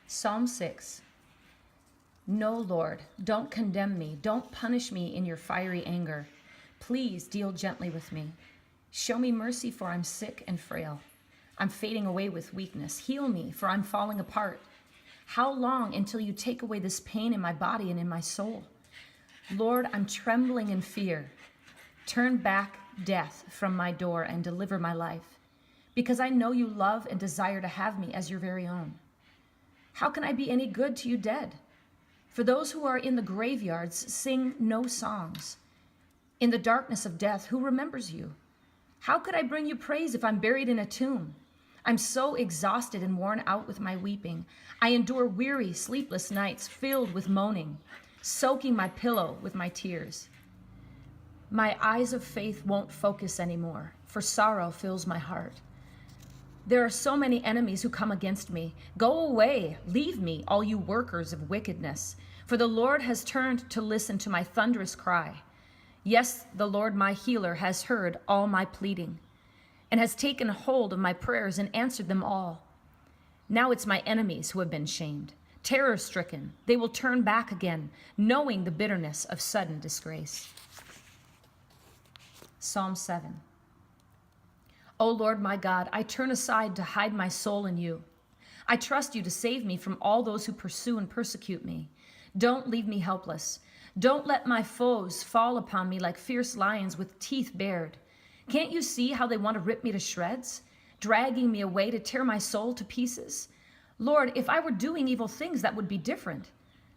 Psalm 6. No, Lord, don't condemn me. Don't punish me in your fiery anger. Please deal gently with me. Show me mercy, for I'm sick and frail. I'm fading away with weakness. Heal me, for I'm falling apart. How long until you take away this pain in my body and in my soul? Lord, I'm trembling in fear. Turn back death from my door and deliver my life, because I know you love and desire to have me as your very own. How can I be any good to you dead? For those who are in the graveyards sing no songs. In the darkness of death, who remembers you? How could I bring you praise if I'm buried in a tomb? I'm so exhausted and worn out with my weeping. I endure weary, sleepless nights filled with moaning, soaking my pillow with my tears. My eyes of faith won't focus anymore, for sorrow fills my heart. There are so many enemies who come against me. Go away, leave me, all you workers of wickedness, for the Lord has turned to listen to my thunderous cry. Yes, the Lord my healer has heard all my pleading and has taken hold of my prayers and answered them all. Now it's my enemies who have been shamed. Terror-stricken, they will turn back again, knowing the bitterness of sudden disgrace. Psalm 7. O Lord my God, I turn aside to hide my soul in you. I trust you to save me from all those who pursue and persecute me. Don't leave me helpless. Don't let my foes fall upon me like fierce lions with teeth bared. Can't you see how they want to rip me to shreds, dragging me away to tear my soul to pieces? Lord, if I were doing evil things, that would be different,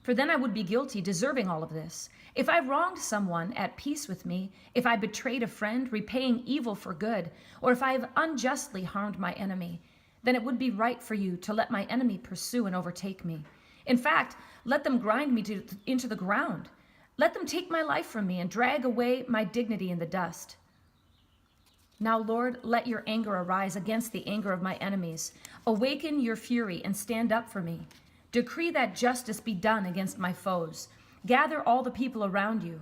for then I would be guilty, deserving all of this. If I wronged someone at peace with me, if I betrayed a friend, repaying evil for good, or if I have unjustly harmed my enemy, then it would be right for you to let my enemy pursue and overtake me. In fact, let them grind me into the ground. Let them take my life from me and drag away my dignity in the dust. Now, Lord, let your anger arise against the anger of my enemies. Awaken your fury and stand up for me. Decree that justice be done against my foes. Gather all the people around you.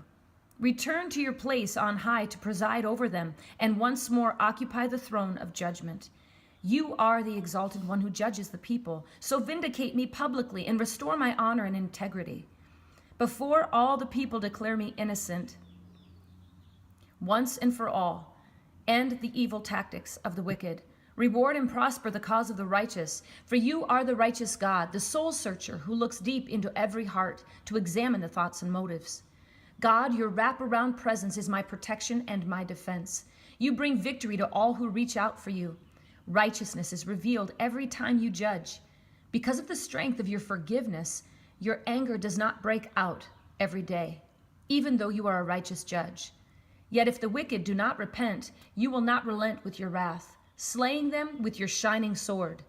Return to your place on high to preside over them, and once more occupy the throne of judgment. You are the exalted one who judges the people, so vindicate me publicly and restore my honor and integrity. Before all the people declare me innocent, once and for all. End the evil tactics of the wicked. Reward and prosper the cause of the righteous. For you are the righteous God, the soul searcher who looks deep into every heart to examine the thoughts and motives. God, your wraparound presence is my protection and my defense. You bring victory to all who reach out for you. Righteousness is revealed every time you judge. Because of the strength of your forgiveness, your anger does not break out every day, even though you are a righteous judge. Yet if the wicked do not repent, you will not relent with your wrath, slaying them with your shining sword.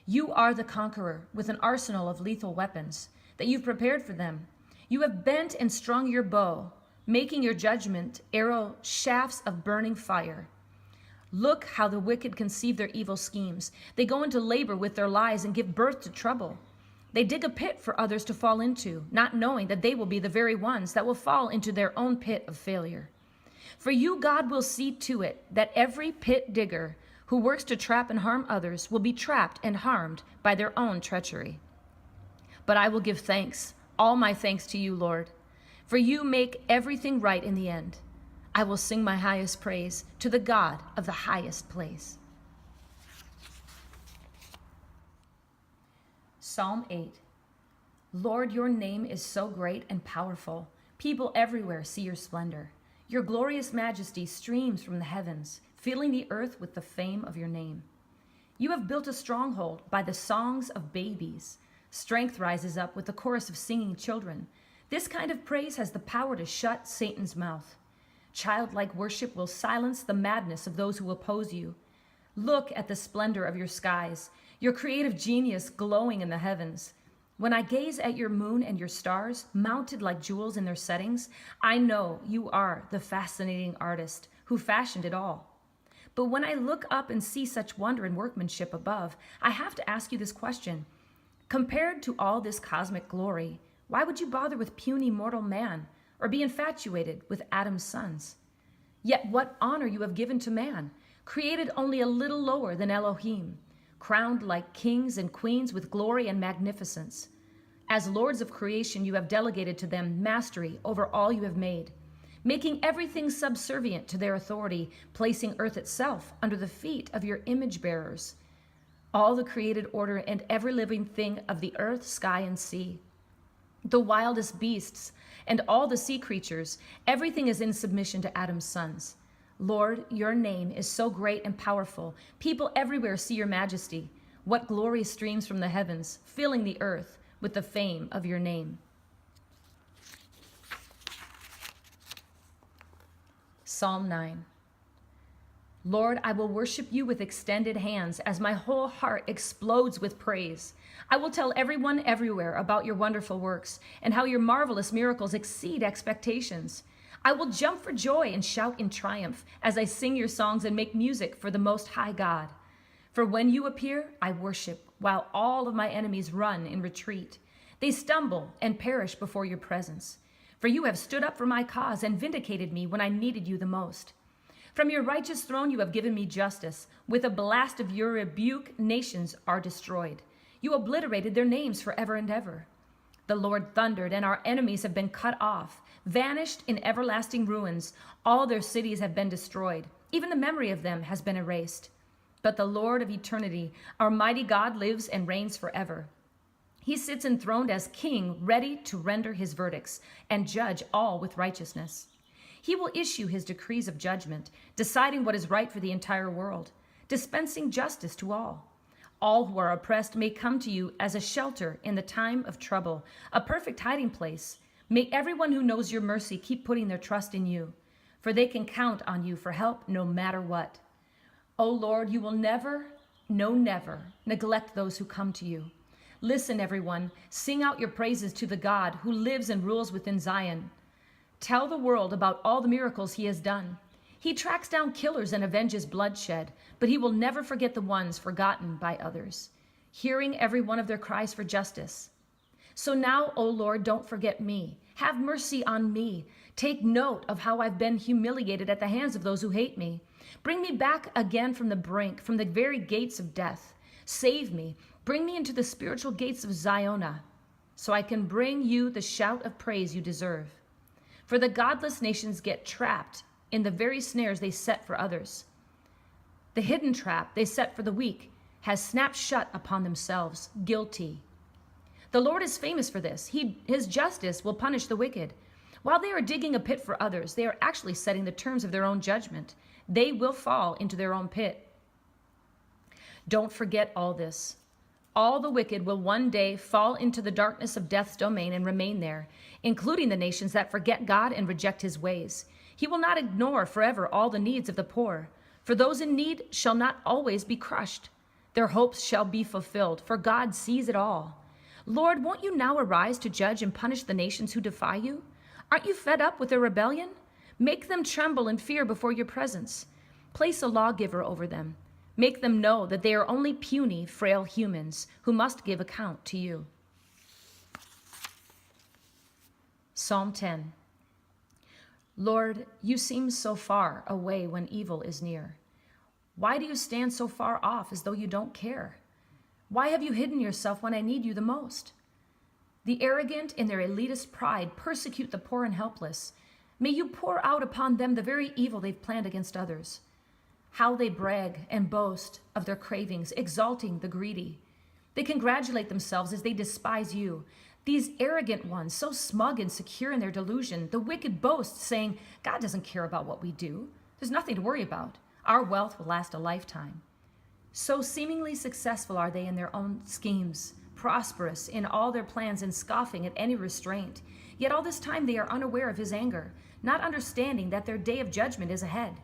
You are the conqueror with an arsenal of lethal weapons that you've prepared for them. You have bent and strung your bow, making your judgment arrow shafts of burning fire. Look how the wicked conceive their evil schemes. They go into labor with their lies and give birth to trouble. They dig a pit for others to fall into, not knowing that they will be the very ones that will fall into their own pit of failure. For you, God, will see to it that every pit digger who works to trap and harm others will be trapped and harmed by their own treachery. But I will give thanks, all my thanks to you, Lord, for you make everything right in the end. I will sing my highest praise to the God of the highest place. Psalm 8. Lord, your name is so great and powerful. People everywhere see your splendor. Your glorious majesty streams from the heavens, filling the earth with the fame of your name. You have built a stronghold by the songs of babies. Strength rises up with the chorus of singing children. This kind of praise has the power to shut Satan's mouth. Childlike worship will silence the madness of those who oppose you. Look at the splendor of your skies, your creative genius glowing in the heavens. When I gaze at your moon and your stars, mounted like jewels in their settings, I know you are the fascinating artist who fashioned it all. But when I look up and see such wonder and workmanship above, I have to ask you this question. Compared to all this cosmic glory, why would you bother with puny mortal man or be infatuated with Adam's sons? Yet what honor you have given to man, created only a little lower than Elohim, crowned like kings and queens with glory and magnificence. As lords of creation, you have delegated to them mastery over all you have made, making everything subservient to their authority, placing earth itself under the feet of your image bearers, all the created order and every living thing of the earth, sky, and sea. The wildest beasts and all the sea creatures, everything is in submission to Adam's sons. Lord, your name is so great and powerful. People everywhere see your majesty. What glory streams from the heavens, filling the earth with the fame of your name. Psalm 9. Lord, I will worship you with extended hands as my whole heart explodes with praise. I will tell everyone everywhere about your wonderful works and how your marvelous miracles exceed expectations. I will jump for joy and shout in triumph as I sing your songs and make music for the Most High God. For when you appear, I worship, while all of my enemies run in retreat. They stumble and perish before your presence. For you have stood up for my cause and vindicated me when I needed you the most. From your righteous throne you have given me justice. With a blast of your rebuke, nations are destroyed. You obliterated their names forever and ever. The Lord thundered, and our enemies have been cut off, vanished in everlasting ruins. All their cities have been destroyed. Even the memory of them has been erased. But the Lord of eternity, our mighty God, lives and reigns forever. He sits enthroned as king, ready to render his verdicts and judge all with righteousness. He will issue his decrees of judgment, deciding what is right for the entire world, dispensing justice to all. All who are oppressed may come to you as a shelter in the time of trouble, a perfect hiding place. May everyone who knows your mercy keep putting their trust in you, for they can count on you for help no matter what. O Lord, you will never, no never, neglect those who come to you. Listen, everyone, sing out your praises to the God who lives and rules within Zion. Tell the world about all the miracles he has done. He tracks down killers and avenges bloodshed, but he will never forget the ones forgotten by others, hearing every one of their cries for justice. So now, O Lord, don't forget me. Have mercy on me. Take note of how I've been humiliated at the hands of those who hate me. Bring me back again from the brink, from the very gates of death. Save me. Bring me into the spiritual gates of Zion, so I can bring you the shout of praise you deserve. For the godless nations get trapped in the very snares they set for others. The hidden trap they set for the weak has snapped shut upon themselves, guilty. The Lord is famous for this. His justice will punish the wicked. While they are digging a pit for others, they are actually setting the terms of their own judgment. They will fall into their own pit. Don't forget all this. All the wicked will one day fall into the darkness of death's domain and remain there, including the nations that forget God and reject his ways. He will not ignore forever all the needs of the poor, for those in need shall not always be crushed. Their hopes shall be fulfilled, for God sees it all. Lord, won't you now arise to judge and punish the nations who defy you? Aren't you fed up with their rebellion? Make them tremble in fear before your presence. Place a lawgiver over them. Make them know that they are only puny, frail humans who must give account to you. Psalm 10. Lord, you seem so far away when evil is near. Why do you stand so far off as though you don't care? Why have you hidden yourself when I need you the most? The arrogant in their elitist pride persecute the poor and helpless. May you pour out upon them the very evil they've planned against others. How they brag and boast of their cravings, exalting the greedy. They congratulate themselves as they despise you. These arrogant ones, so smug and secure in their delusion, the wicked boast, saying, God doesn't care about what we do. There's nothing to worry about. Our wealth will last a lifetime. So seemingly successful are they in their own schemes, prosperous in all their plans and scoffing at any restraint. Yet all this time they are unaware of his anger, not understanding that their day of judgment is ahead.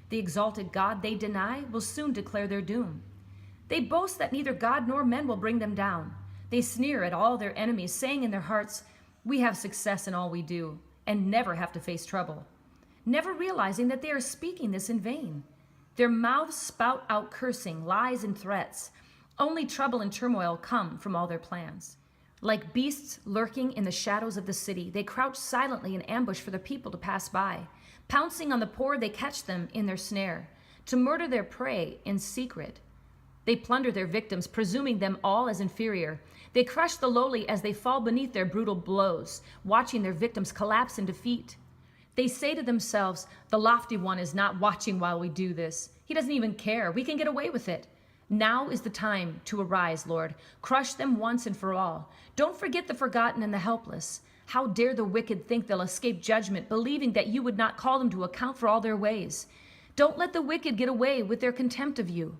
The exalted God they deny will soon declare their doom. They boast that neither God nor men will bring them down. They sneer at all their enemies, saying in their hearts, we have success in all we do and never have to face trouble, never realizing that they are speaking this in vain. Their mouths spout out cursing, lies, and threats. Only trouble and turmoil come from all their plans. Like beasts lurking in the shadows of the city, they crouch silently in ambush for the people to pass by. Pouncing on the poor, they catch them in their snare, to murder their prey in secret. They plunder their victims, presuming them all as inferior. They crush the lowly as they fall beneath their brutal blows, watching their victims collapse in defeat. They say to themselves, the lofty one is not watching while we do this. He doesn't even care. We can get away with it. Now is the time to arise, Lord. Crush them once and for all. Don't forget the forgotten and the helpless. How dare the wicked think they'll escape judgment, believing that you would not call them to account for all their ways. Don't let the wicked get away with their contempt of you.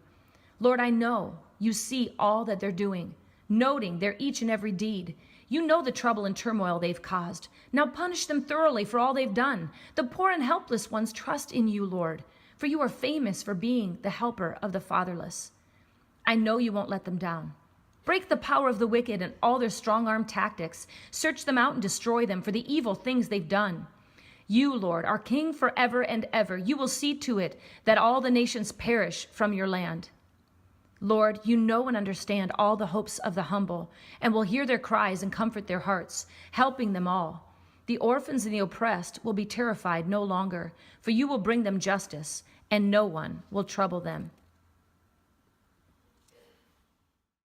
Lord, I know you see all that they're doing, noting their each and every deed. You know the trouble and turmoil they've caused. Now punish them thoroughly for all they've done. The poor and helpless ones trust in you, Lord, for you are famous for being the helper of the fatherless. I know you won't let them down. Break the power of the wicked and all their strong-arm tactics. Search them out and destroy them for the evil things they've done. You, Lord, are king forever and ever. You will see to it that all the nations perish from your land. Lord, you know and understand all the hopes of the humble, and will hear their cries and comfort their hearts, helping them all. The orphans and the oppressed will be terrified no longer, for you will bring them justice, and no one will trouble them.